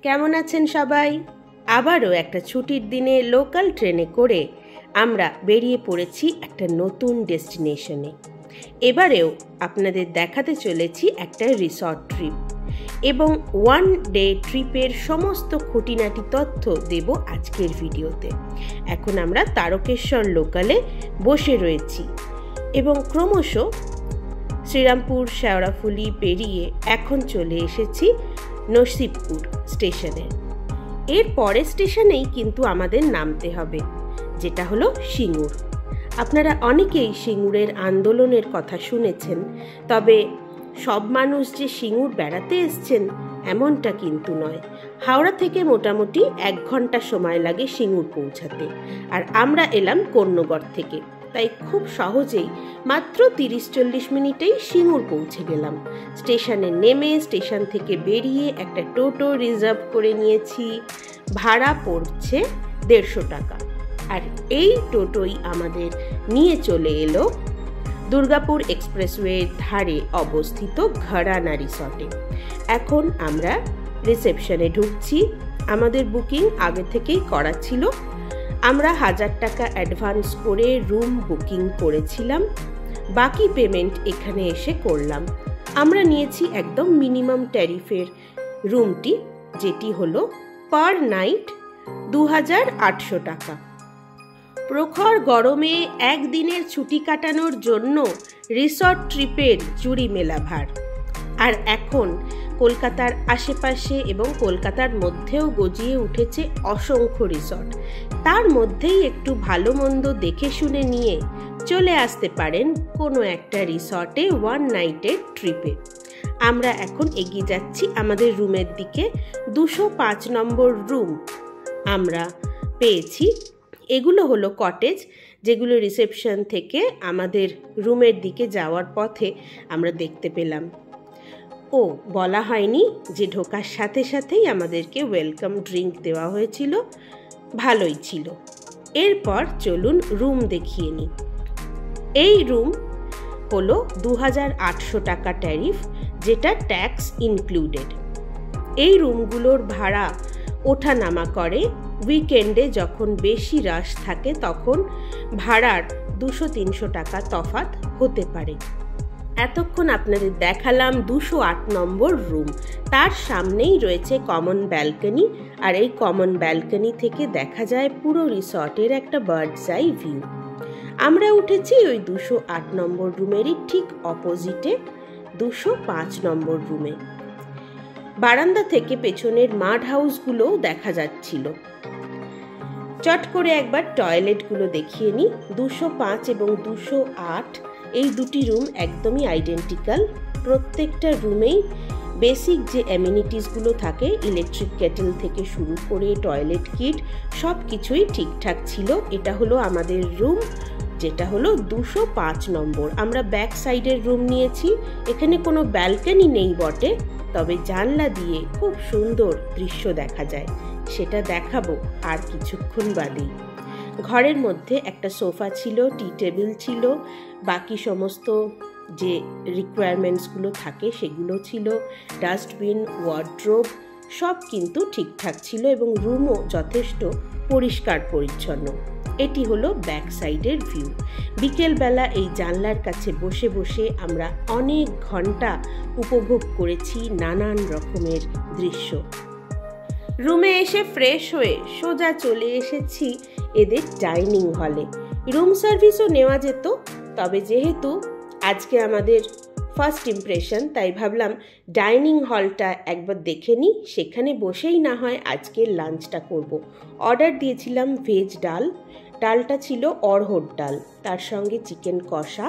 কেমন আছেন সবাই? আবারও একটা ছুটির দিনে লোকাল ট্রেনে করে আমরা বেরিয়ে পড়েছি একটা নতুন ডেস্টিনেশনে। এবারেও আপনাদের দেখাতে চলেছি একটা রিসর্ট ট্রিপ এবং ওয়ান ডে ট্রিপের সমস্ত খুঁটিনাটি তথ্য দেব আজকের ভিডিওতে। এখন আমরা তারকেশ্বর লোকালে বসে রয়েছি এবং ক্রমশ শ্রীরামপুর শেওড়াফুলি পেরিয়ে এখন চলে এসেছি নসিবপুর স্টেশনে। এর পরের স্টেশনেই কিন্তু আমাদের নামতে হবে, যেটা হলো সিঙ্গুর। আপনারা অনেকেই সিঙ্গুরের আন্দোলনের কথা শুনেছেন, তবে সব মানুষ যে সিঙ্গুর বেড়াতে এসছেন এমনটা কিন্তু নয়। হাওড়া থেকে মোটামুটি 1 ঘন্টা সময় লাগে সিঙ্গুর পৌঁছাতে, আর আমরা এলাম কর্ণগড় থেকে, তাই খুব সহজেই মাত্র 30-40 মিনিটেই সিঙ্গুর পৌঁছে গেলাম। স্টেশনে নেমে স্টেশন থেকে বেরিয়ে একটা টোটো রিজার্ভ করে নিয়েছি। ভাড়া পড়ছে 150 টাকা, আর এই টোটোই আমাদের নিয়ে চলে এলো দুর্গাপুর এক্সপ্রেসওয়ের ধারে অবস্থিত ঘরানা রিসর্টে। এখন আমরা রিসেপশনে ঢুকছি। আমাদের বুকিং আগে থেকেই করা ছিল। আমরা 1000 টাকা অ্যাডভান্স করে রুম বুকিং করেছিলাম, বাকি পেমেন্ট এখানে এসে করলাম। আমরা নিয়েছি একদম মিনিমাম ট্যারিফের রুমটি, যেটি হলো পার নাইট 2800 টাকা। প্রখর গরমে একদিনের ছুটি কাটানোর জন্য রিসর্ট ট্রিপের জুড়ি মেলা ভার। আর এখন কলকাতার আশেপাশে এবং কলকাতার মধ্যেও গজিয়ে উঠেছে অসংখ্য রিসর্ট। তার মধ্যেই একটু ভালো মন্দ দেখে শুনে নিয়ে চলে আসতে পারেন কোনো একটা রিসর্টে ওয়ান নাইটের ট্রিপে। আমরা এখন এগিয়ে যাচ্ছি আমাদের রুমের দিকে। 205 নম্বর রুম আমরা পেয়েছি। এগুলো হলো কটেজ, যেগুলো রিসেপশন থেকে আমাদের রুমের দিকে যাওয়ার পথে আমরা দেখতে পেলাম। ও বলা হয়নি যে ঢোকার সাথে সাথেই আমাদেরকে ওয়েলকাম ড্রিঙ্ক দেওয়া হয়েছিল, ভালোই ছিল। এরপর চলুন রুম দেখিয়ে নিই। এই রুম হলো 2800 টাকা ট্যারিফ, যেটা ট্যাক্স ইনক্লুডেড। এই রুমগুলোর ভাড়া ওঠানামা করে। উইকেন্ডে যখন বেশি রাশ থাকে তখন ভাড়ার 200-300 টাকা তফাৎ হতে পারে। এতক্ষণ আপনাদের দেখালাম 208 নম্বর রুম। তার সামনেই রয়েছে কমন ব্যালকনি, আর এই কমন ব্যালকনি থেকে দেখা যায় পুরো রিসর্টের একটা বার্ডস আই ভিউ। আমরা উঠেছি ওই 208 নম্বর রুমেরই ঠিক অপোজিটে 205 নম্বর রুমে। বারান্দা থেকে পেছনের মাড হাউসগুলোও দেখা যাচ্ছিল। চট করে একবার টয়লেটগুলো দেখিয়ে নিই। 205 এবং 208 এই দুটি রুম একদমই আইডেন্টিক্যাল। প্রত্যেকটা রুমেই বেসিক যে অ্যামিনিটিসগুলো থাকে, ইলেকট্রিক কেটেল থেকে শুরু করে টয়লেট কিট, সব কিছুই ঠিকঠাক ছিল। এটা হলো আমাদের রুম, যেটা হলো 205 নম্বর। আমরা ব্যাক সাইডের রুম নিয়েছি। এখানে কোনো ব্যালকনি নেই বটে, তবে জানলা দিয়ে খুব সুন্দর দৃশ্য দেখা যায়। সেটা দেখাবো আর কিছুক্ষণ বাদেই। ঘরের মধ্যে একটা সোফা ছিল, টি টেবিল ছিল, বাকি সমস্ত যে রিকোয়ারমেন্টসগুলো থাকে সেগুলো ছিল, ডাস্টবিন, ওয়ার্ড্রোব সব কিন্তু ঠিকঠাক ছিল এবং রুমও যথেষ্ট পরিষ্কার পরিচ্ছন্ন। এটি হলো ব্যাক সাইডের ভিউ। বিকেলবেলা এই জানলার কাছে বসে বসে আমরা অনেক ঘন্টা উপভোগ করেছি নানান রকমের দৃশ্য। রুমে এসে ফ্রেশ হয়ে সোজা চলে এসেছি এদের ডাইনিং হলে। রুম সার্ভিসও নেওয়া যেত, তবে যেহেতু আজকে আমাদের ফার্স্ট ইমপ্রেশন, তাই ভাবলাম ডাইনিং হলটা একবার দেখে নিই, সেখানে বসেই না হয় আজকের লাঞ্চটা করব। অর্ডার দিয়েছিলাম ভেজ ডাল। ডালটা ছিল অড়হর ডাল, তার সঙ্গে চিকেন কষা,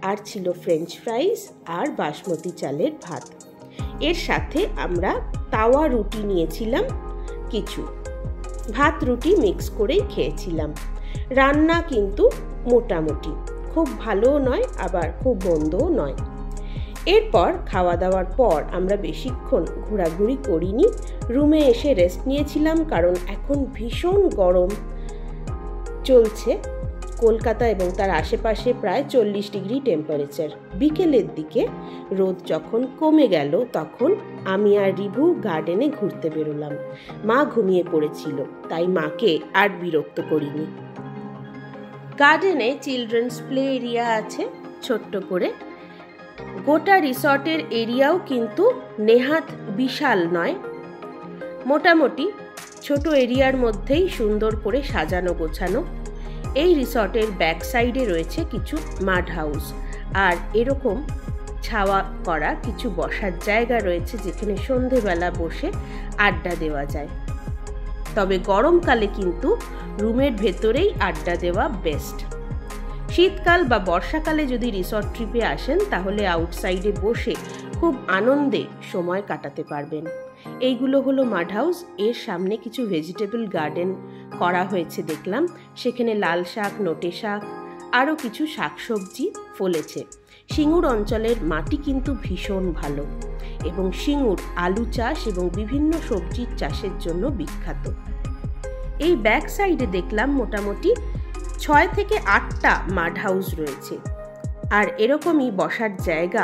আর ছিল ফ্রেঞ্চ ফ্রাইজ আর বাসমতি চালের ভাত। এর সাথে আমরা তাওয়া রুটি নিয়েছিলাম কিছু। ভাত রুটি মিক্স করেই খেয়েছিলাম। রান্না কিন্তু মোটামুটি, খুব ভালোও নয় আবার খুব মন্দও নয়। এরপর খাওয়া দাওয়ার পর আমরা বেশিক্ষণ ঘোরাঘুরি করিনি, রুমে এসে রেস্ট নিয়েছিলাম, কারণ এখন ভীষণ গরম চলছে। কলকাতা এবং তার আশেপাশে প্রায় 40 ডিগ্রি টেম্পারেচার। বিকেলের দিকে রোদ যখন কমে গেল তখন আমি আর রিভু গার্ডেনে ঘুরতে বেরোলাম। মা ঘুমিয়ে পড়েছিল, তাই মাকে আর বিরক্ত করিনি। গার্ডেনে চিলড্রেন্স প্লে এরিয়া আছে ছোট্ট করে। গোটা রিসর্টের এরিয়াও কিন্তু নেহাত বিশাল নয়, মোটামুটি ছোট এরিয়ার মধ্যেই সুন্দর করে সাজানো গোছানো। এই রিসর্টের ব্যাক সাইডে রয়েছে কিছু মাড হাউস, আর এরকম ছাওয়া করা কিছু বসার জায়গা রয়েছে যেখানে সন্ধেবেলা বসে আড্ডা দেওয়া যায়। তবে গরমকালে কিন্তু রুমের ভেতরেই আড্ডা দেওয়া বেস্ট। শীতকাল বা বর্ষাকালে যদি রিসর্ট ট্রিপে আসেন তাহলে আউটসাইডে বসে খুব আনন্দে সময় কাটাতে পারবেন। এইগুলো হলো মাড হাউস। এর সামনে কিছু ভেজিটেবল গার্ডেন করা হয়েছে দেখলাম, সেখানে লাল শাক, নোটে শাক, আরও কিছু শাকসবজি ফলেছে। সিঙ্গুর অঞ্চলের মাটি কিন্তু ভীষণ ভালো এবং সিঙ্গুর আলু চাষ এবং বিভিন্ন সবজির চাষের জন্য বিখ্যাত। এই ব্যাক সাইডে দেখলাম মোটামুটি 6 থেকে 8টা মাড হাউস রয়েছে, আর এরকমই বসার জায়গা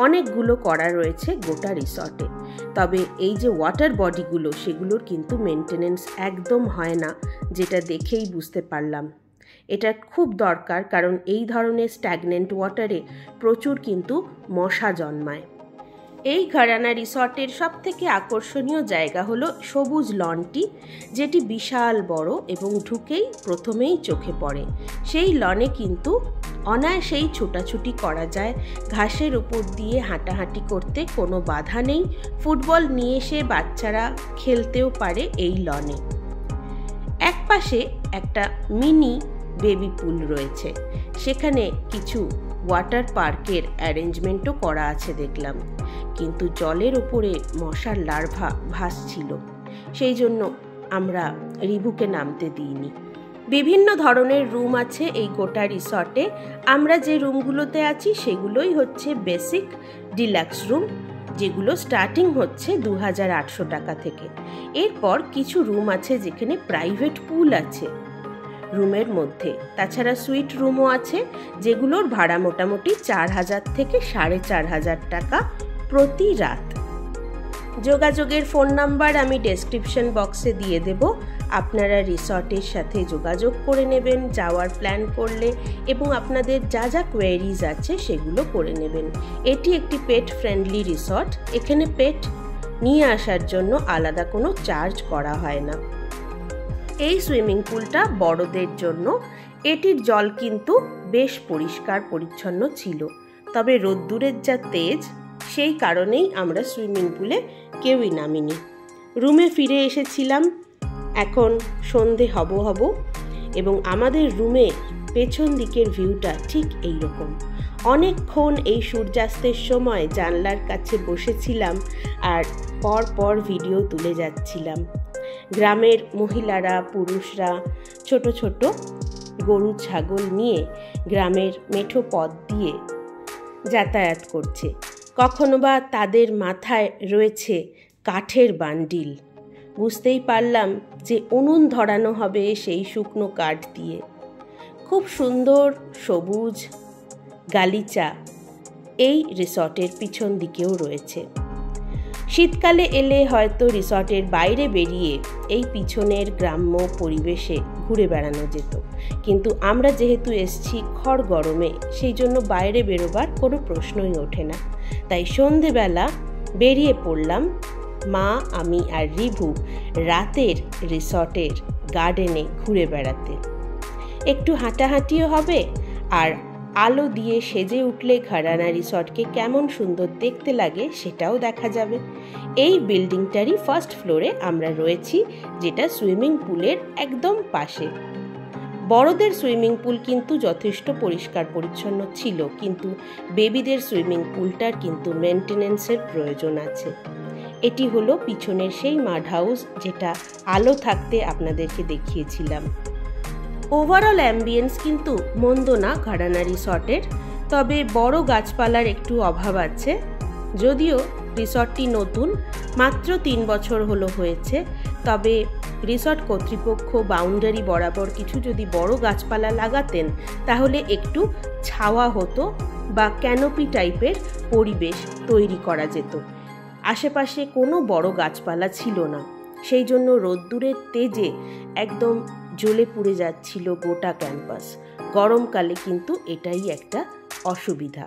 অনেকগুলো করা রয়েছে গোটা রিসর্টে। তবে এই যে ওয়াটার বডিগুলো, সেগুলোর কিন্তু মেনটেনেন্স একদম হয় না, যেটা দেখেই বুঝতে পারলাম। এটা খুব দরকার, কারণ এই ধরনের স্ট্যাগনেন্ট ওয়াটারে প্রচুর কিন্তু মশা জন্মায়। এই ঘরানা রিসর্টের সবথেকে আকর্ষণীয় জায়গা হলো সবুজ লনটি, যেটি বিশাল বড় এবং ঢুকেই প্রথমেই চোখে পড়ে। সেই লনে কিন্তু অনায়াসেই ছোটাছুটি করা যায়, ঘাসের উপর দিয়ে হাঁটাহাঁটি করতে কোনো বাধা নেই। ফুটবল নিয়ে এসে বাচ্চারা খেলতেও পারে এই লনে। এক পাশে একটা মিনি বেবি পুল রয়েছে, সেখানে কিছু ওয়াটার পার্কের অ্যারেঞ্জমেন্টও করা আছে দেখলাম, কিন্তু জলের ওপরে মশার লার্ভা ভাসছিল, সেই জন্য আমরা রিভুকে নামতে দিইনি। বিভিন্ন ধরনের রুম আছে এই গোটা রিসর্টে। আমরা যে রুমগুলোতে আছি সেগুলোই হচ্ছে বেসিক ডিলাক্স রুম, যেগুলো স্টার্টিং হচ্ছে 2800 টাকা থেকে। এরপর কিছু রুম আছে যেখানে প্রাইভেট পুল আছে রুমের মধ্যে। তাছাড়া সুইট রুমও আছে, যেগুলোর ভাড়া মোটামুটি 4000 থেকে 4500 টাকা প্রতি রাত। যোগাযোগের ফোন নাম্বার আমি ডেসক্রিপশন বক্সে দিয়ে দেব। আপনারা রিসর্টের সাথে যোগাযোগ করে নেবেন যাওয়ার প্ল্যান করলে, এবং আপনাদের যা যা কোয়েরিজ আছে সেগুলো করে নেবেন। এটি একটি পেট ফ্রেন্ডলি রিসর্ট। এখানে পেট নিয়ে আসার জন্য আলাদা কোনো চার্জ করা হয় না। এই সুইমিং পুলটা বড়দের জন্য। এটির জল কিন্তু বেশ পরিষ্কার পরিচ্ছন্ন ছিল, তবে রোদ্দুরের যা তেজ, সেই কারণেই আমরা সুইমিং পুলে কেউই নামিনি। রুমে ফিরে এসেছিলাম, এখন সন্ধে হব এবং আমাদের রুমে পেছন দিকের ভিউটা ঠিক এই রকম। অনেকক্ষণ এই সূর্যাস্তের সময় জানলার কাছে বসেছিলাম আর পর ভিডিও তুলে যাচ্ছিলাম। গ্রামের মহিলারা, পুরুষরা ছোট ছোট গরু ছাগল নিয়ে গ্রামের মেঠো পথ দিয়ে যাতায়াত করছে। কখনো বা তাদের মাথায় রয়েছে কাঠের বান্ডিল। বুঝতেই পারলাম যে উনুন ধরানো হবে সেই শুকনো কাঠ দিয়ে। খুব সুন্দর সবুজ গালিচা এই রিসর্টের পিছন দিকেও রয়েছে। শীতকালে এলে হয়তো রিসর্টের বাইরে বেরিয়ে এই পিছনের গ্রাম্য পরিবেশে ঘুরে বেড়ানো যেত, কিন্তু আমরা যেহেতু এসছি খড় গরমে, সেই জন্য বাইরে বেরোবার কোনো প্রশ্নই ওঠে না। তাই সন্ধেবেলা বেরিয়ে পড়লাম মা, আমি আর রিভু রাতের রিসর্টের গার্ডেনে ঘুরে বেড়াতে। একটু হাঁটাহাঁটিও হবে, আর আলো দিয়ে সেজে উঠলে ঘরানা রিসর্টকে কেমন সুন্দর দেখতে লাগে সেটাও দেখা যাবে। এই বিল্ডিংটারই ফার্স্ট ফ্লোরে আমরা রয়েছি, যেটা সুইমিং পুলের একদম পাশে। বড়দের সুইমিং পুল কিন্তু যথেষ্ট পরিষ্কার পরিচ্ছন্ন ছিল, কিন্তু বেবিদের সুইমিং পুলটার কিন্তু মেনটেনেন্সের প্রয়োজন আছে। এটি হলো পিছনের সেই মাড হাউস, যেটা আলো থাকতে আপনাদেরকে দেখিয়েছিলাম। ওভারঅল অ্যাম্বিয়েন্স কিন্তু মন্দ না ঘরানা রিসর্টের, তবে বড় গাছপালার একটু অভাব আছে। যদিও রিসর্টটি নতুন, মাত্র 3 বছর হলো হয়েছে। তবে রিসর্ট কর্তৃপক্ষ বাউন্ডারি বরাবর কিছু যদি বড় গাছপালা লাগাতেন তাহলে একটু ছাওয়া হতো বা ক্যানোপি টাইপের পরিবেশ তৈরি করা যেত। আশেপাশে কোনো বড় গাছপালা ছিল না, সেই জন্য রোদ্দুরের তেজে একদম জ্বলে পুড়ে যাচ্ছিল গোটা ক্যাম্পাস। গরমকালে কিন্তু এটাই একটা অসুবিধা।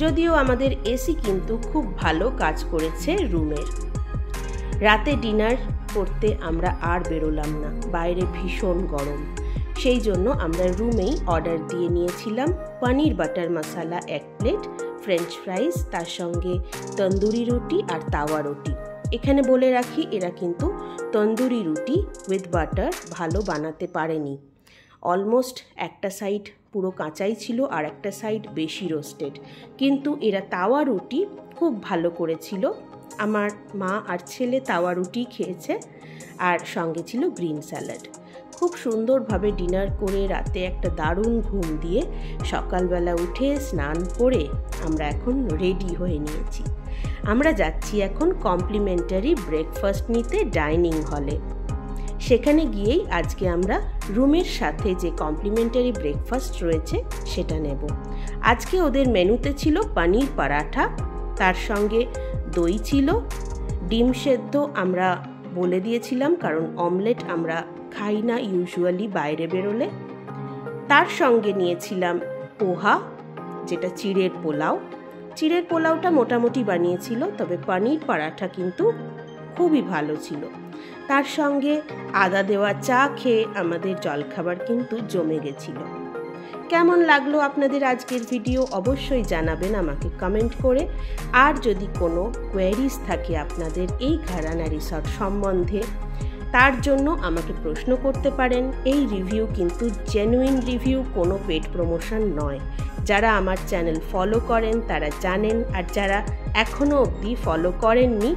যদিও আমাদের এসি কিন্তু খুব ভালো কাজ করেছে রুমের। রাতে ডিনার করতে আমরা আর বেরোলাম না, বাইরে ভীষণ গরম। সেই জন্য আমরা রুমেই অর্ডার দিয়ে নিয়েছিলাম পনির বাটার মশালা 1 প্লেট, ফ্রেঞ্চ ফ্রাইজ, তার সঙ্গে তন্দুরি রুটি আর তাওয়া রুটি। এখানে বলে রাখি, এরা কিন্তু তন্দুরি রুটি উইথ বাটার ভালো বানাতে পারেনি। অলমোস্ট একটা সাইড পুরো কাঁচাই ছিল আর একটা সাইড বেশি রোস্টেড, কিন্তু এরা তাওয়া রুটি খুব ভালো করেছিল। আমার মা আর ছেলে তাওয়া রুটি খেয়েছে, আর সঙ্গে ছিল গ্রিন স্যালাড। খুব সুন্দরভাবে ডিনার করে রাতে একটা দারুণ ঘুম দিয়ে সকালবেলা উঠে স্নান করে আমরা এখন রেডি হয়ে নিয়েছি। আমরা যাচ্ছি এখন কমপ্লিমেন্টারি ব্রেকফাস্ট নিতে ডাইনিং হলে। সেখানে গিয়েই আজকে আমরা রুমের সাথে যে কমপ্লিমেন্টারি ব্রেকফাস্ট রয়েছে সেটা নেব। আজকে ওদের মেনুতে ছিল পনির পরাঠা, তার সঙ্গে দই ছিল, ডিম সেদ্ধ আমরা বলে দিয়েছিলাম কারণ অমলেট আমরা খাই না ইউজুয়ালি বাইরে বেরোলে। তার সঙ্গে নিয়েছিলাম পোহা, যেটা চিড়ের পোলাও। চিড়ের পোলাওটা মোটামুটি বানিয়েছিল, তবে পনির পরাঠা কিন্তু খুবই ভালো ছিল। তার সঙ্গে আদা দেওয়া চা খেয়ে আমাদের জলখাবার কিন্তু জমে গেছিল। কেমন লাগলো আপনাদের আজকের ভিডিও অবশ্যই জানাবেন আমাকে কমেন্ট করে। আর যদি কোনো কোয়েরিজ থাকে আপনাদের এই ঘরানা রিসর্ট সম্বন্ধে, তার জন্য আমাকে প্রশ্ন করতে পারেন। এই রিভিউ কিন্তু জেনুইন রিভিউ, কোনো পেড প্রমোশন নয়। যারা আমার চ্যানেল ফলো করেন তারা জানেন, আর যারা এখনও অবধি ফলো করেননি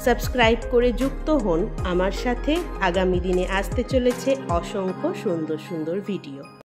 সাবস্ক্রাইব করে যুক্ত হন আমার সাথে। আগামী দিনে আসতে চলেছে অসংখ্য সুন্দর সুন্দর ভিডিও।